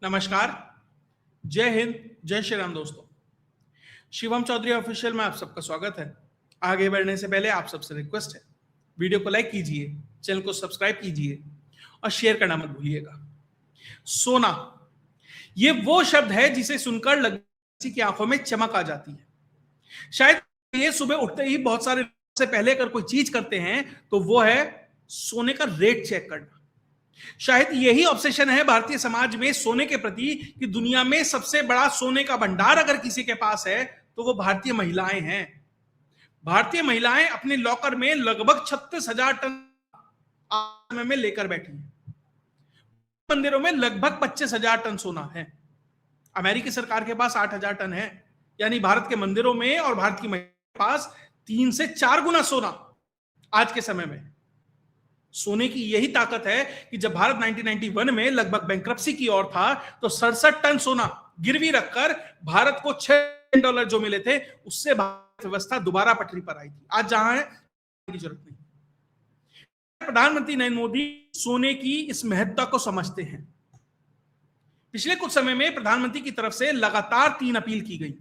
नमस्कार, जय हिंद, जय श्री राम दोस्तों। शिवम चौधरी ऑफिशियल में आप सबका स्वागत है। आगे बढ़ने से पहले आप सबसे रिक्वेस्ट है, वीडियो को लाइक कीजिए, चैनल को सब्सक्राइब कीजिए और शेयर करना मत भूलिएगा। सोना, ये वो शब्द है जिसे सुनकर लगता है किसी की आंखों में चमक आ जाती है। शायद ये सुबह उठते ही बहुत सारे से पहले अगर कोई चीज करते हैं तो वो है सोने का रेट चेक करना। शायद यही ऑब्सेशन है भारतीय समाज में सोने के प्रति कि दुनिया में सबसे बड़ा सोने का भंडार अगर किसी के पास है तो वो भारतीय महिलाएं हैं। भारतीय महिलाएं अपने लॉकर में लगभग 36,000 टन में लेकर बैठी हैं। मंदिरों में लगभग 25,000 टन सोना है। अमेरिकी सरकार के पास 8,000 टन है। यानी भारत के मंदिरों में और भारत की महिलाओं के पास 3 से 4 गुना सोना आज के समय में। सोने की यही ताकत है कि जब भारत 1991 में लगभग बैंक्रप्सी की ओर था तो 67 टन सोना गिरवी रखकर भारत को $6 जो मिले थे उससे भारत व्यवस्था दोबारा पटरी पर आई थी। आज जहां है की जरूरत नहीं। प्रधानमंत्री नरेंद्र मोदी सोने की इस महत्ता को समझते हैं। पिछले कुछ समय में प्रधानमंत्री की तरफ से लगातार 3 अपील की गई।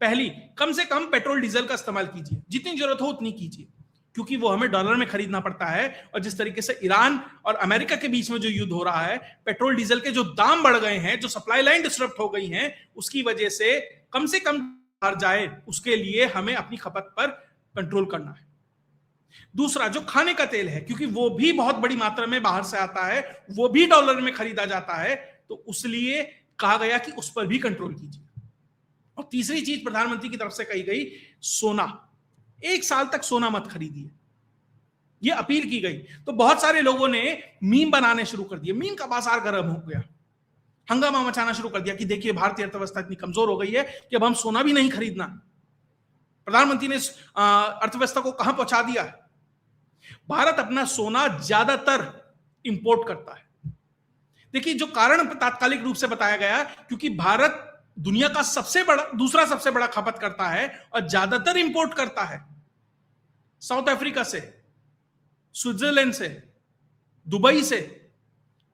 पहली, कम से कम पेट्रोल डीजल का इस्तेमाल कीजिए, जितनी जरूरत हो उतनी कीजिए, क्योंकि वो हमें डॉलर में खरीदना पड़ता है। और जिस तरीके से ईरान और अमेरिका के बीच में जो युद्ध हो रहा है, पेट्रोल डीजल के जो दाम बढ़ गए हैं, जो सप्लाई लाइन डिस्टर्ब हो गई हैं, उसकी वजह से कम बाहर जाए, उसके लिए हमें अपनी खपत पर कंट्रोल करना है। दूसरा, जो खाने का तेल है, क्योंकि वो भी बहुत बड़ी मात्रा में बाहर से आता है, वो भी डॉलर में खरीदा जाता है, तो उसलिए कहा गया कि उस पर भी कंट्रोल कीजिए। और तीसरी चीज प्रधानमंत्री की तरफ से कही गई, सोना, 1 साल तक सोना मत खरीदिए, ये अपील की गई। तो बहुत सारे लोगों ने मीम बनाने शुरू कर दिए। मीम का बाजार गर्म हो गया, हंगामा मचाना शुरू कर दिया कि देखिए भारतीय अर्थव्यवस्था इतनी कमजोर हो गई है कि अब हम सोना भी नहीं खरीदना। प्रधानमंत्री ने अर्थव्यवस्था को कहां पहुंचा दिया है। भारत अपना सोना ज्यादातर इंपोर्ट करता है। देखिए, जो कारण तात्कालिक रूप से बताया गया, क्योंकि भारत दुनिया का दूसरा सबसे बड़ा खपत करता है और ज्यादातर इंपोर्ट करता है साउथ अफ्रीका से, स्विट्जरलैंड से, दुबई से।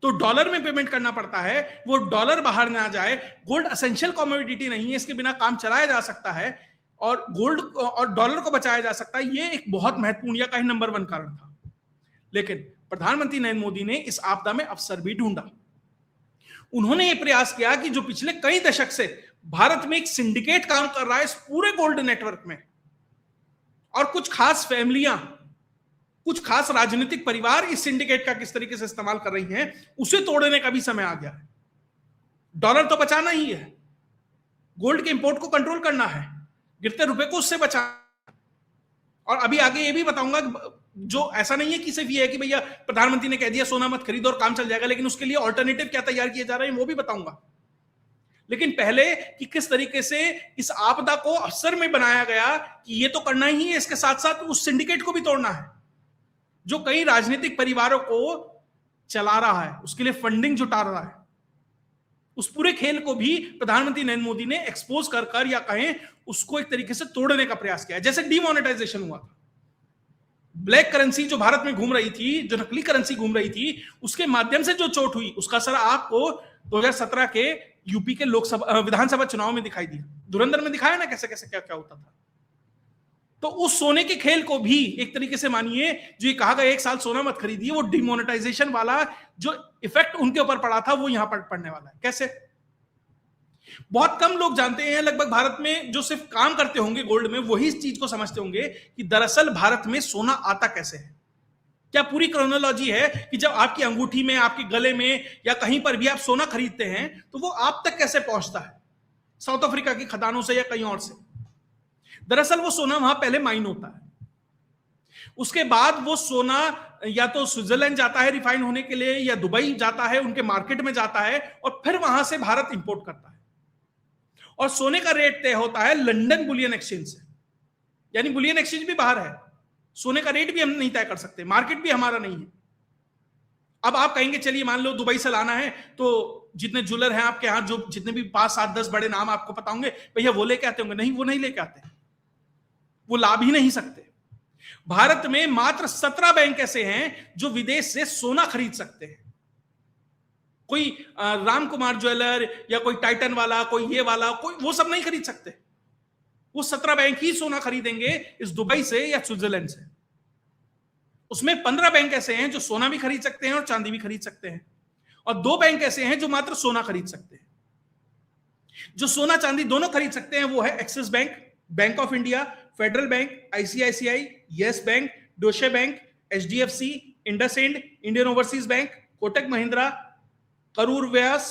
तो डॉलर में पेमेंट करना पड़ता है, वो डॉलर बाहर ना जाए। गोल्ड एसेंशियल कमोडिटी नहीं है, इसके बिना काम चलाया जा सकता है और गोल्ड और डॉलर को बचाया जा सकता है। ये एक बहुत महत्वपूर्ण या कहीं नंबर 1 कारण था। लेकिन प्रधानमंत्री नरेंद्र मोदी ने इस आपदा में अवसर भी ढूंढा। उन्होंने यह प्रयास किया कि जो पिछले कई दशक से भारत में एक सिंडिकेट काम कर रहा है इस पूरे गोल्ड नेटवर्क में, और कुछ खास फैमिलियां, कुछ खास राजनीतिक परिवार इस सिंडिकेट का किस तरीके से इस्तेमाल कर रही हैं, उसे तोड़ने का भी समय आ गया है। डॉलर तो बचाना ही है, गोल्ड के इंपोर्ट को कंट्रोल करना है, गिरते रुपए को उससे बचाना। और अभी आगे ये भी बताऊंगा, जो ऐसा नहीं है कि सिर्फ ये है कि भैया प्रधानमंत्री ने कह दिया सोना मत खरीदो और काम चल जाएगा, लेकिन उसके लिए ऑल्टरनेटिव क्या तैयार किए जा रहे हैं वो भी बताऊंगा। लेकिन पहले कि किस तरीके से इस आपदा को अवसर में बनाया गया कि ये तो करना ही है, इसके साथ साथ उस सिंडिकेट को भी तोड़ना है जो कई राजनीतिक परिवारों को चला रहा है, उसके लिए फंडिंग जुटा रहा है। उस पूरे खेल को भी प्रधानमंत्री नरेंद्र मोदी ने एक्सपोज कर या कहें उसको एक तरीके से तोड़ने का प्रयास किया। जैसे डीमोनेटाइजेशन हुआ था, ब्लैक करेंसी जो भारत में घूम रही थी, जो नकली करेंसी घूम रही थी, उसके माध्यम से जो चोट हुई उसका असर आपको 2017 के यूपी के लोकसभा विधानसभा चुनाव में दिखाई दिया। धुरंधर में दिखाया ना कैसे कैसे क्या क्या होता था। तो उस सोने के खेल को भी एक तरीके से मानिए, जो ये कहा गया 1 साल सोना मत खरीदिए, वो डिमोनेटाइजेशन वाला जो इफेक्ट उनके ऊपर पड़ा था वो यहां पर पड़ने वाला है। कैसे? बहुत कम लोग जानते हैं, लगभग भारत में जो सिर्फ काम करते होंगे गोल्ड में, वही इस चीज को समझते होंगे कि दरअसल भारत में सोना आता कैसे है। क्या पूरी क्रोनोलॉजी है कि जब आपकी अंगूठी में, आपके गले में या कहीं पर भी आप सोना खरीदते हैं तो वो आप तक कैसे पहुंचता है, साउथ अफ्रीका की खदानों से या कहीं और से। दरअसल वो सोना वहां पहले माइन होता है, उसके बाद वो सोना या तो स्विट्जरलैंड जाता है रिफाइन होने के लिए, या दुबई जाता है, उनके मार्केट में जाता है, और फिर वहां से भारत इंपोर्ट करता है। और सोने का रेट तय होता है लंदन बुलियन एक्सचेंज से, यानी बुलियन एक्सचेंज भी बाहर है, सोने का रेट भी हम नहीं तय कर सकते, मार्केट भी हमारा नहीं है। अब आप कहेंगे चलिए मान लो दुबई से लाना है, तो जितने ज्वेलर हैं आपके यहां, जो जितने भी 5, 7, 10 बड़े नाम आपको पता होंगे, भैया वो लेके आते होंगे। नहीं, वो नहीं लेके आते, वो ला भी नहीं सकते। भारत में मात्र 17 बैंक ऐसे हैं जो विदेश से सोना खरीद सकते हैं। कोई राम कुमार ज्वेलर या कोई टाइटन वाला, कोई ये वाला, कोई वो सब नहीं खरीद सकते। वो 17 बैंक ही सोना खरीदेंगे इस दुबई से या स्विट्जरलैंड से। उसमें 15 बैंक ऐसे हैं जो सोना भी खरीद सकते हैं और चांदी भी खरीद सकते हैं, और 2 बैंक ऐसे हैं जो मात्र सोना खरीद सकते हैं। जो सोना चांदी दोनों खरीद सकते हैं वो है Axis Bank, Bank of India, Federal Bank, ICICI, Yes Bank, Deutsche Bank, HDFC, IndusInd, Indian Overseas Bank, Kotak Mahindra, Karur Vysya,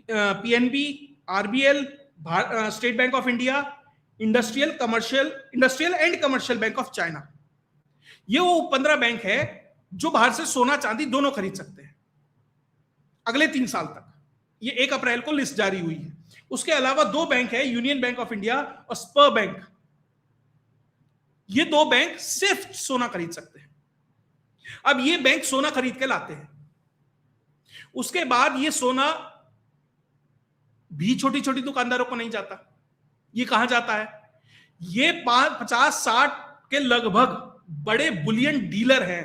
PNB, RBL, State Bank of India, Industrial and Commercial Bank of China. ये वो 15 बैंक है जो बाहर से सोना चांदी दोनों खरीद सकते हैं अगले 3 साल तक। ये 1 अप्रैल को लिस्ट जारी हुई है। उसके अलावा 2 बैंक है, यूनियन बैंक ऑफ इंडिया और स्पर बैंक। ये 2 बैंक सिर्फ सोना खरीद सकते हैं। अब ये बैंक सोना खरीद के लाते हैं, उसके बाद ये सोना भी छोटी छोटी दुकानदारों को नहीं जाता। ये कहां जाता है? ये 50-60 के लगभग बड़े बुलियन डीलर हैं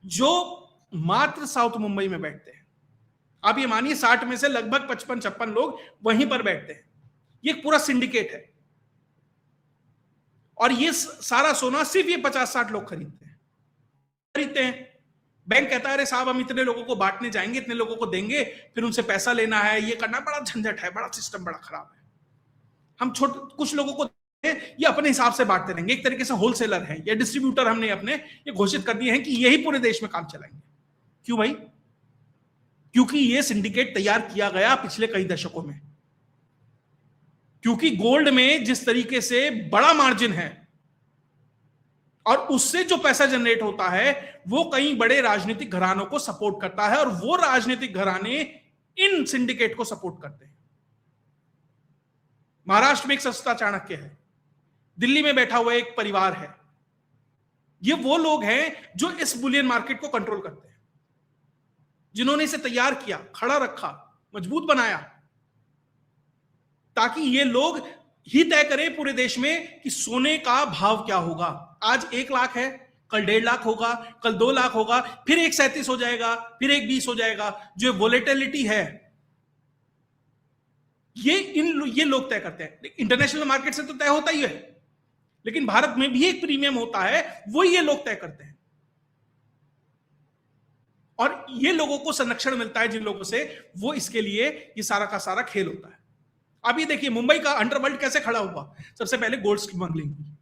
जो मात्र साउथ मुंबई में बैठते हैं। आप ये मानिए 60 में से लगभग 55-56 लोग वहीं पर बैठते हैं। ये पूरा सिंडिकेट है, और ये सारा सोना सिर्फ ये 50-60 लोग खरीदते हैं। बैंक कहता है अरे साहब हम इतने लोगों को बांटने जाएंगे, इतने लोगों को देंगे, फिर उनसे पैसा लेना है, ये करना, बड़ा झंझट है, बड़ा सिस्टम बड़ा खराब है। हम कुछ लोगों को ये अपने हिसाब से बांटते रहेंगे। एक तरीके से होलसेलर है या डिस्ट्रीब्यूटर हमने अपने ये घोषित कर दिए हैं कि यही पूरे देश में काम चलाएंगे। क्यों भाई? क्योंकि ये सिंडिकेट तैयार किया गया पिछले कई दशकों में। क्योंकि गोल्ड में जिस तरीके से बड़ा मार्जिन है और उससे जो पैसा जनरेट होता है वो कई बड़े राजनीतिक घरानों को सपोर्ट करता है, और वो राजनीतिक घराने इन सिंडिकेट को सपोर्ट करते हैं। महाराष्ट्र में एक सस्ता चाणक्य है, दिल्ली में बैठा हुआ एक परिवार है। ये वो लोग हैं जो इस बुलियन मार्केट को कंट्रोल करते हैं, जिन्होंने इसे तैयार किया, खड़ा रखा, मजबूत बनाया, ताकि ये लोग ही तय करें पूरे देश में कि सोने का भाव क्या होगा। आज 1 लाख है, कल 1.5 लाख होगा, कल 2 लाख होगा, फिर 1.37 हो जाएगा, फिर 1.20 हो जाएगा। जो वोलेटिलिटी है ये लोग तय करते हैं। इंटरनेशनल मार्केट से तो तय होता ही है, लेकिन भारत में भी एक प्रीमियम होता है, वो ये लोग तय करते हैं। और ये लोगों को संरक्षण मिलता है जिन लोगों से, वो इसके लिए ये सारा का सारा खेल होता है। अब ये देखिए मुंबई का अंडरवर्ल्ड कैसे खड़ा हुआ। सबसे पहले गोल्ड स्मगलिंग हुई,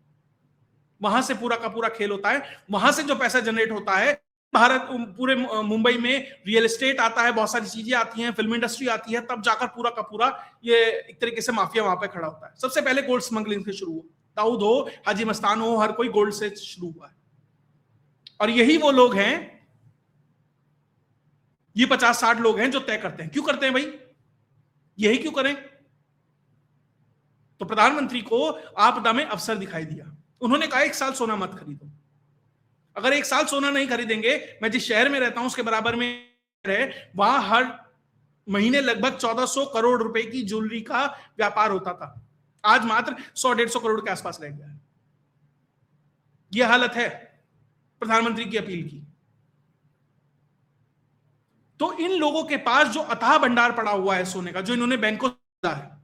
वहां से पूरा का पूरा खेल होता है। वहां से जो पैसा जनरेट होता है, भारत पूरे मुंबई में रियल एस्टेट आता है, बहुत सारी चीजें आती हैं, फिल्म इंडस्ट्री आती है, तब जाकर पूरा का पूरा ये एक तरीके से माफिया वहां पे खड़ा होता है। सबसे पहले गोल्ड स्मगलिंग से शुरू हुआ। दाऊद हो, हाजी मस्तान हो, हर कोई गोल्ड से शुरू हुआ है। और यही वो लोग हैं, ये 50-60 लोग हैं जो तय करते हैं। क्यों करते हैं भाई? यही क्यों करें? तो प्रधानमंत्री को आपदा में अवसर दिखाई दिया। उन्होंने कहा 1 साल सोना मत खरीदो। अगर 1 साल सोना नहीं खरीदेंगे, मैं जिस शहर में रहता हूं उसके बराबर में है, वहां हर महीने लगभग 1400 करोड़ रुपए की ज्वेलरी का व्यापार होता था। आज मात्र 100-150 करोड़ के आसपास रह गया है। यह हालत है प्रधानमंत्री की अपील की। तो इन लोगों के पास जो अथाह भंडार पड़ा हुआ है सोने का, जो इन्होंने बैंकों से दिया है,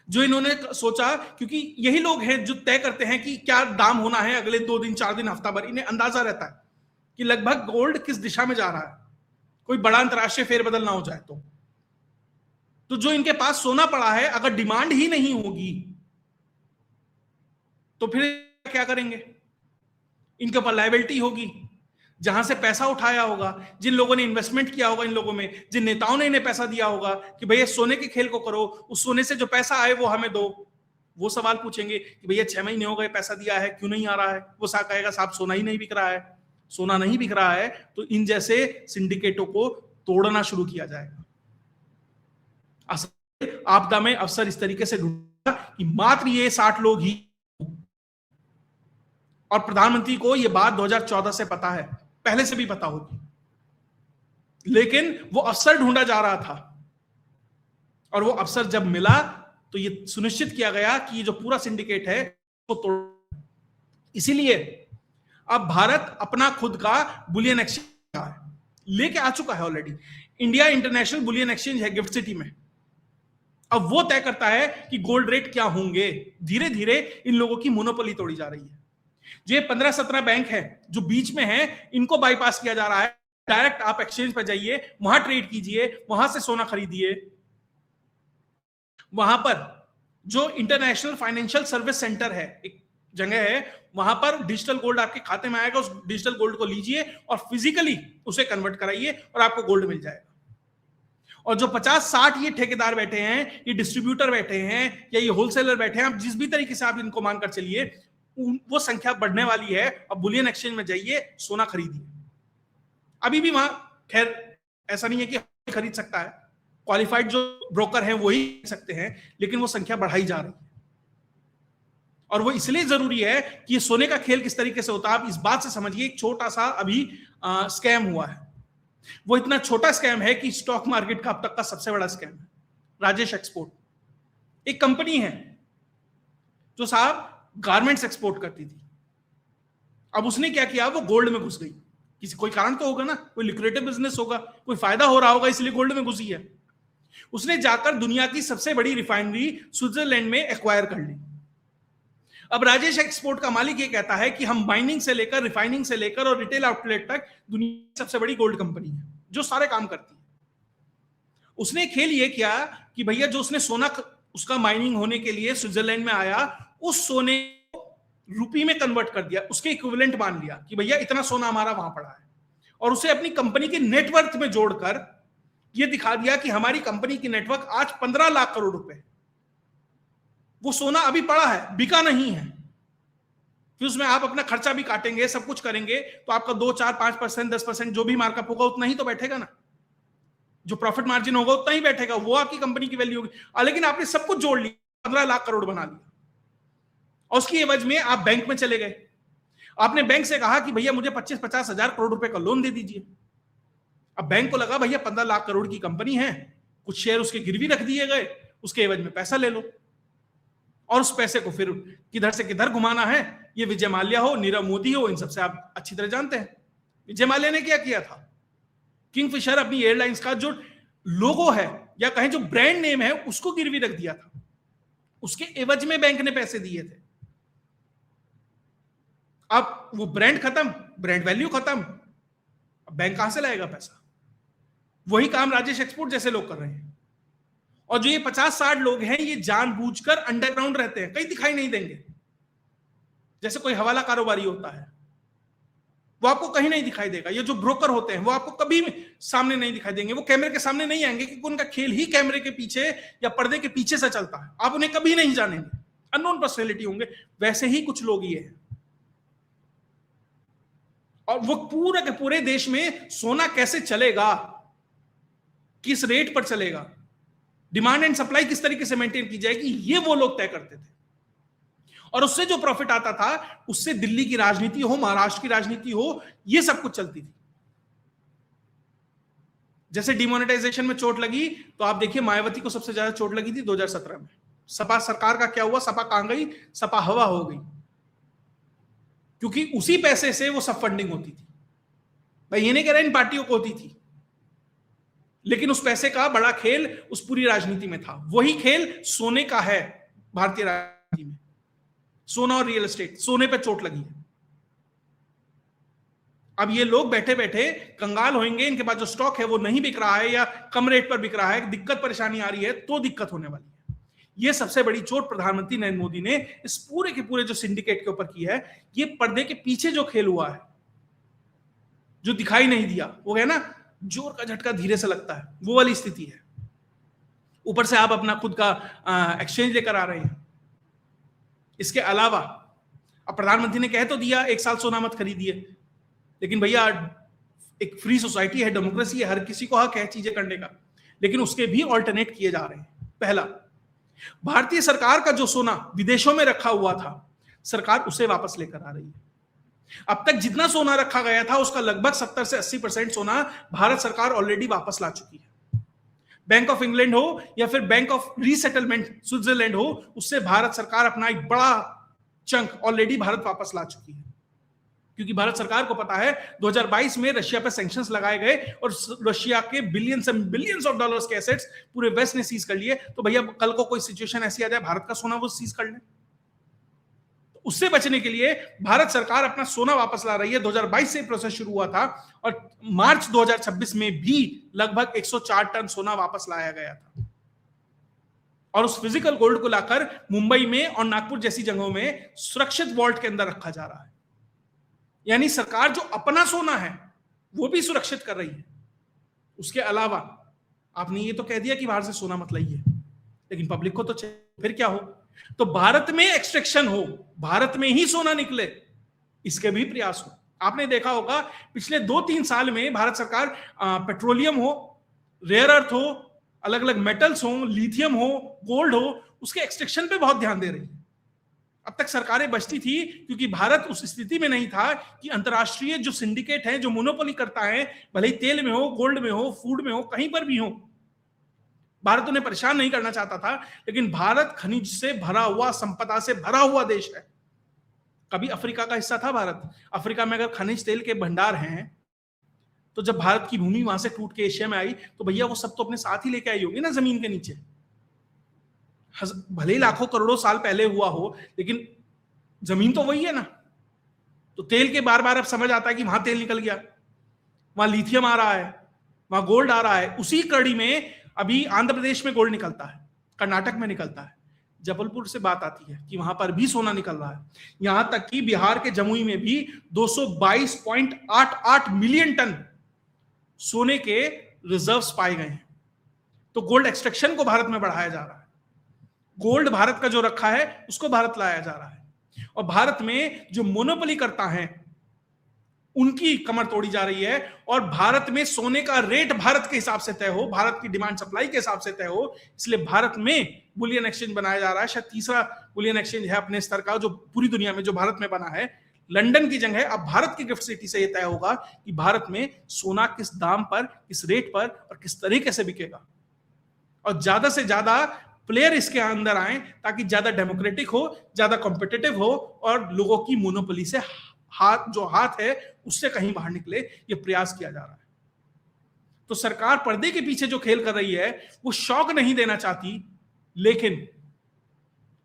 जो इन्होंने सोचा, क्योंकि यही लोग हैं जो तय करते हैं कि क्या दाम होना है अगले 2 दिन, 4 दिन, हफ्ता भर। इन्हें अंदाजा रहता है कि लगभग गोल्ड किस दिशा में जा रहा है, कोई बड़ा अंतरराष्ट्रीय फेरबदल ना हो जाए। तो जो इनके पास सोना पड़ा है, अगर डिमांड ही नहीं होगी तो फिर क्या करेंगे? इनके ऊपर लायबिलिटी होगी, जहां से पैसा उठाया होगा, जिन लोगों ने इन्वेस्टमेंट किया होगा इन लोगों में, जिन नेताओं ने इन्हें पैसा दिया होगा कि भैया सोने के खेल को करो, उस सोने से जो पैसा आए वो हमें दो। वो सवाल पूछेंगे कि भैया 6 महीने हो गए पैसा दिया है, क्यों नहीं आ रहा है? वो साहब कहेगा साहब सोना ही नहीं बिक रहा है। सोना नहीं बिक रहा है तो इन जैसे सिंडिकेटों को तोड़ना शुरू किया जाएगा। आपदा में अवसर इस तरीके से ढूंढा कि मात्र ये 60 लोग ही, और प्रधानमंत्री को यह बात 2014 से पता है, पहले से भी पता होगी, लेकिन वो अवसर ढूंढा जा रहा था। और वो अवसर जब मिला तो ये सुनिश्चित किया गया कि ये जो पूरा सिंडिकेट है वो तोड़। इसीलिए अब भारत अपना खुद का बुलियन एक्सचेंज है। लेके आ चुका है already. India international bullion exchange है गिफ्ट सिटी में। अब वो तय करता है कि गोल्ड रेट क्या होंगे। धीरे धीरे इन लोगों की मोनोपोली तोड़ी जा रही है। जो 15-17 बैंक है जो बीच में है, इनको बाईपास किया जा रहा है। डायरेक्ट आप एक्सचेंज पर जाइए, वहां ट्रेड कीजिए, वहां से सोना खरीदिए। वहां पर जो इंटरनेशनल फाइनेंशियल सर्विस सेंटर है, एक जगह है, वहां पर डिजिटल गोल्ड आपके खाते में आएगा। उस डिजिटल गोल्ड को लीजिए और फिजिकली उसे कन्वर्ट कराइए और आपको गोल्ड मिल जाएगा। और जो 50-60 ये ठेकेदार बैठे हैं, ये डिस्ट्रीब्यूटर बैठे हैं, या ये होलसेलर बैठे हैं, आप जिस भी तरीके से आप इनको मानकर चलिए, वो संख्या बढ़ने वाली है। अब बुलियन एक्सचेंज में जाइए, सोना खरीदिए। अभी भी वहां खैर ऐसा नहीं है कि खरीद सकता है, क्वालिफाइड जो ब्रोकर हैं वही खरीद सकते हैं, लेकिन वो संख्या बढ़ाई जा रही है। और वो इसलिए जरूरी है कि ये सोने का खेल किस तरीके से होता है। आप इस बात से समझिए, एक छोटा सा अभी स्कैम हुआ है। वो इतना छोटा स्कैम है कि स्टॉक मार्केट का अब तक का सबसे बड़ा स्कैम है। राजेश एक्सपोर्ट एक कंपनी है जो साहब गारमेंट्स एक्सपोर्ट करती थी। अब उसने क्या किया, वो गोल्ड में घुस गई। किसी कोई कारण तो होगा ना, कोई लिक्रेटिव बिजनेस होगा, कोई फायदा हो रहा होगा, इसलिए गोल्ड में घुसी है। उसने जाकर दुनिया की सबसे बड़ी रिफाइनरी स्विट्जरलैंड में एक्वायर कर ली। अब राजेश एक्सपोर्ट का मालिक ये कहता है कि हम माइनिंग से लेकर, रिफाइनिंग से लेकर और रिटेल आउटलेट तक दुनिया की सबसे बड़ी गोल्ड कंपनी है जो सारे काम करती है। उसने खेल ये किया कि भैया जो उसने सोना उसका माइनिंग होने के लिए स्विट्जरलैंड में आया, उस सोने को रुपी में कन्वर्ट कर दिया, उसके इक्विवेलेंट मान लिया कि भैया इतना सोना हमारा वहां पड़ा है, और उसे अपनी कंपनी के नेटवर्थ में जोड़कर यह दिखा दिया कि हमारी कंपनी की नेटवर्क आज 15 लाख करोड़ रुपए। वो सोना अभी पड़ा है, बिका नहीं है। फिर उसमें आप अपना खर्चा भी काटेंगे, सब कुछ करेंगे, तो आपका 2, 4, 5%, 10% जो भी मार्कअप होगा उतना ही तो बैठेगा ना। जो प्रॉफिट मार्जिन होगा उतना ही बैठेगा, वो आपकी कंपनी की वैल्यू होगी। लेकिन आपने सब कुछ जोड़ लिया, 15 लाख करोड़ बना लिया, और उसकी एवज में आप बैंक में चले गए। आपने बैंक से कहा कि भैया मुझे 25-50 हजार करोड़ रुपए का लोन दे दीजिए। अब बैंक को लगा भैया 15 लाख करोड़ की कंपनी है, कुछ शेयर उसके गिरवी रख दिए गए, उसके एवज में पैसा ले लो, और उस पैसे को फिर किधर से किधर घुमाना है। ये विजय माल्या हो, नीरव मोदी हो, इन सबसे आप अच्छी तरह जानते हैं। विजय माल्या ने क्या किया था, किंगफिशर अपनी एयरलाइंस का जो लोगो है या कहें जो ब्रांड नेम है उसको गिरवी रख दिया था, उसके एवज में बैंक ने पैसे दिए थे। अब वो ब्रांड खत्म, ब्रांड वैल्यू खत्म, अब बैंक कहां से लाएगा पैसा। वही काम राजेश एक्सपोर्ट जैसे लोग कर रहे हैं। और जो ये 50-60 लोग हैं, ये जानबूझकर अंडरग्राउंड रहते हैं, कहीं दिखाई नहीं देंगे। जैसे कोई हवाला कारोबारी होता है, वो आपको कहीं नहीं दिखाई देगा। ये जो ब्रोकर होते हैं वो आपको कभी सामने नहीं दिखाई देंगे, वो कैमरे के सामने नहीं आएंगे, क्योंकि उनका खेल ही कैमरे के पीछे या पर्दे के पीछे से चलता है। आप उन्हें कभी नहीं जानेंगे, अननोन पर्सनैलिटी होंगे। वैसे ही कुछ लोग ये हैं, और वो पूरे के पूरे देश में सोना कैसे चलेगा, किस रेट पर चलेगा, डिमांड एंड सप्लाई किस तरीके से मेंटेन की जाएगी, ये वो लोग तय करते थे। और उससे जो प्रॉफिट आता था, उससे दिल्ली की राजनीति हो, महाराष्ट्र की राजनीति हो, ये सब कुछ चलती थी। जैसे डिमोनेटाइजेशन में चोट लगी, तो आप देखिए मायावती को सबसे ज्यादा चोट लगी थी 2017 में। सपा सरकार का क्या हुआ, सपा कहां गई, सपा हवा हो गई, क्योंकि उसी पैसे से वो सब फंडिंग होती थी। मैं ये नहीं कह रहा इन पार्टियों को होती थी, लेकिन उस पैसे का बड़ा खेल उस पूरी राजनीति में था। वही खेल सोने का है भारतीय राजनीति में। सोना और रियल एस्टेट, सोने पे चोट लगी है। अब ये लोग बैठे बैठे कंगाल होंगे, इनके पास जो स्टॉक है वो नहीं बिक रहा है या कम रेट पर बिक रहा है, दिक्कत परेशानी आ रही है, तो दिक्कत होने वाली है। ये सबसे बड़ी चोट प्रधानमंत्री नरेंद्र मोदी ने इस पूरे के पूरे जो सिंडिकेट के ऊपर की है। ये पर्दे के पीछे जो खेल हुआ है, जो दिखाई नहीं दिया, वो है ना, जोर का झटका धीरे से लगता है, वो वाली स्थिति है। ऊपर से आप अपना खुद का एक्सचेंज लेकर आ रहे हैं। इसके अलावा अब प्रधानमंत्री ने कह तो दिया 1 साल सोना मत खरीदिए, लेकिन भैया एक फ्री सोसाइटी है, डेमोक्रेसी है, हर किसी को हक है चीजें करने का, लेकिन उसके भी ऑल्टरनेट किए जा रहे हैं। पहला, भारतीय सरकार का जो सोना विदेशों में रखा हुआ था, सरकार उसे वापस लेकर आ रही है। अब तक जितना सोना रखा गया था उसका लगभग 70 से 80% सोना भारत सरकार ऑलरेडी वापस ला चुकी है। बैंक ऑफ इंग्लैंड हो या फिर बैंक ऑफ रीसेटलमेंट स्विट्जरलैंड हो, उससे भारत सरकार अपना एक बड़ा चंक ऑलरेडी भारत वापस ला चुकी है। क्योंकि भारत सरकार को पता है 2022 में रशिया पे सैंक्शंस लगाए गए और रशिया के billions and billions of dollars के एसेट्स पूरे वेस्ट ने सीज कर लिए। तो भैया कल को कोई सिचुएशन ऐसी आ जाए भारत का सोना वो सीज कर ले, तो उससे बचने के लिए भारत सरकार अपना सोना वापस ला रही है। 2022 से प्रोसेस शुरू हुआ था और मार्च 2026 में भी लगभग 104 टन सोना वापस लाया गया था और उस फिजिकल गोल्ड को लाकर मुंबई में और नागपुर जैसी जगहों में सुरक्षित वॉल्ट के अंदर रखा जा रहा है। यानी सरकार जो अपना सोना है वो भी सुरक्षित कर रही है। उसके अलावा आपने ये तो कह दिया कि बाहर से सोना मत लाइए, लेकिन पब्लिक को तो फिर क्या हो, तो भारत में एक्सट्रैक्शन हो, भारत में ही सोना निकले, इसके भी प्रयास हो। आपने देखा होगा पिछले 2-3 साल में भारत सरकार पेट्रोलियम हो, रेयर अर्थ हो, अलग अलग मेटल्स हो, लिथियम हो, गोल्ड हो, उसके एक्सट्रैक्शन पे बहुत ध्यान दे रही है। अब तक सरकारें बचती थी क्योंकि भारत उस स्थिति में नहीं था कि अंतरराष्ट्रीय जो सिंडिकेट है, जो मोनोपोली करता है, भले ही तेल में हो, गोल्ड में हो, फूड में हो, कहीं पर भी हो, भारत उन्हें परेशान नहीं करना चाहता था। लेकिन भारत खनिज से भरा हुआ, संपदा से भरा हुआ देश है। कभी अफ्रीका का हिस्सा था भारत? अफ्रीका में अगर खनिज तेल के भंडार हैं तो जब भारत की भूमि वहां से टूट के एशिया में आई तो भैया वो सब तो अपने साथ ही लेके आई होगी ना जमीन के नीचे। भले ही लाखों करोड़ों साल पहले हुआ हो, लेकिन जमीन तो वही है ना। तो तेल के बार बार अब समझ आता है कि वहां तेल निकल गया, वहां लिथियम आ रहा है, वहां गोल्ड आ रहा है। उसी कड़ी में अभी आंध्र प्रदेश में गोल्ड निकलता है, कर्नाटक में निकलता है, जबलपुर से बात आती है कि वहां पर भी सोना निकल रहा है। यहां तक कि बिहार के जमुई में भी 222.88 मिलियन टन सोने के रिजर्व्स पाए गए हैं। तो गोल्ड एक्सट्रैक्शन को भारत में बढ़ाया जा रहा है, गोल्ड भारत का जो रखा है उसको भारत लाया जा रहा है, और भारत में जो मोनोपोली करता है उनकी कमर तोड़ी जा रही है। और भारत में सोने का रेट भारत के हिसाब से तय हो, भारत की डिमांड सप्लाई के हिसाब से तय हो, इसलिए भारत में बुलियन एक्सचेंज बनाया जा रहा है। शायद तीसरा बुलियन एक्सचेंज है अपने स्तर का जो पूरी दुनिया में, जो भारत में बना है। लंदन की जगह अब भारत की गिफ्ट सिटी से यह तय होगा कि भारत में सोना किस दाम पर, किस रेट पर और किस तरीके से बिकेगा, और ज्यादा से ज्यादा प्लेयर इसके अंदर आए ताकि ज्यादा डेमोक्रेटिक हो, ज्यादा कॉम्पिटिटिव हो और लोगों की मोनोपोली से हाथ है उससे कहीं बाहर निकले, ये प्रयास किया जा रहा है। तो सरकार पर्दे के पीछे जो खेल कर रही है वो शौक नहीं देना चाहती, लेकिन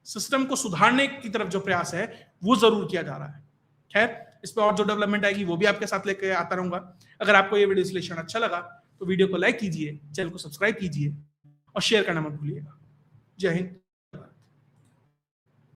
सिस्टम को सुधारने की तरफ जो प्रयास है वो जरूर किया जा रहा है। खैर, इस पर और जो डेवलपमेंट आएगी वो भी आपके साथ लेकर आता रहूंगा। अगर आपको ये वीडियो विश्लेषण अच्छा लगा तो वीडियो को लाइक कीजिए, चैनल को सब्सक्राइब कीजिए और शेयर करना मत भूलिएगा। जय हिंद।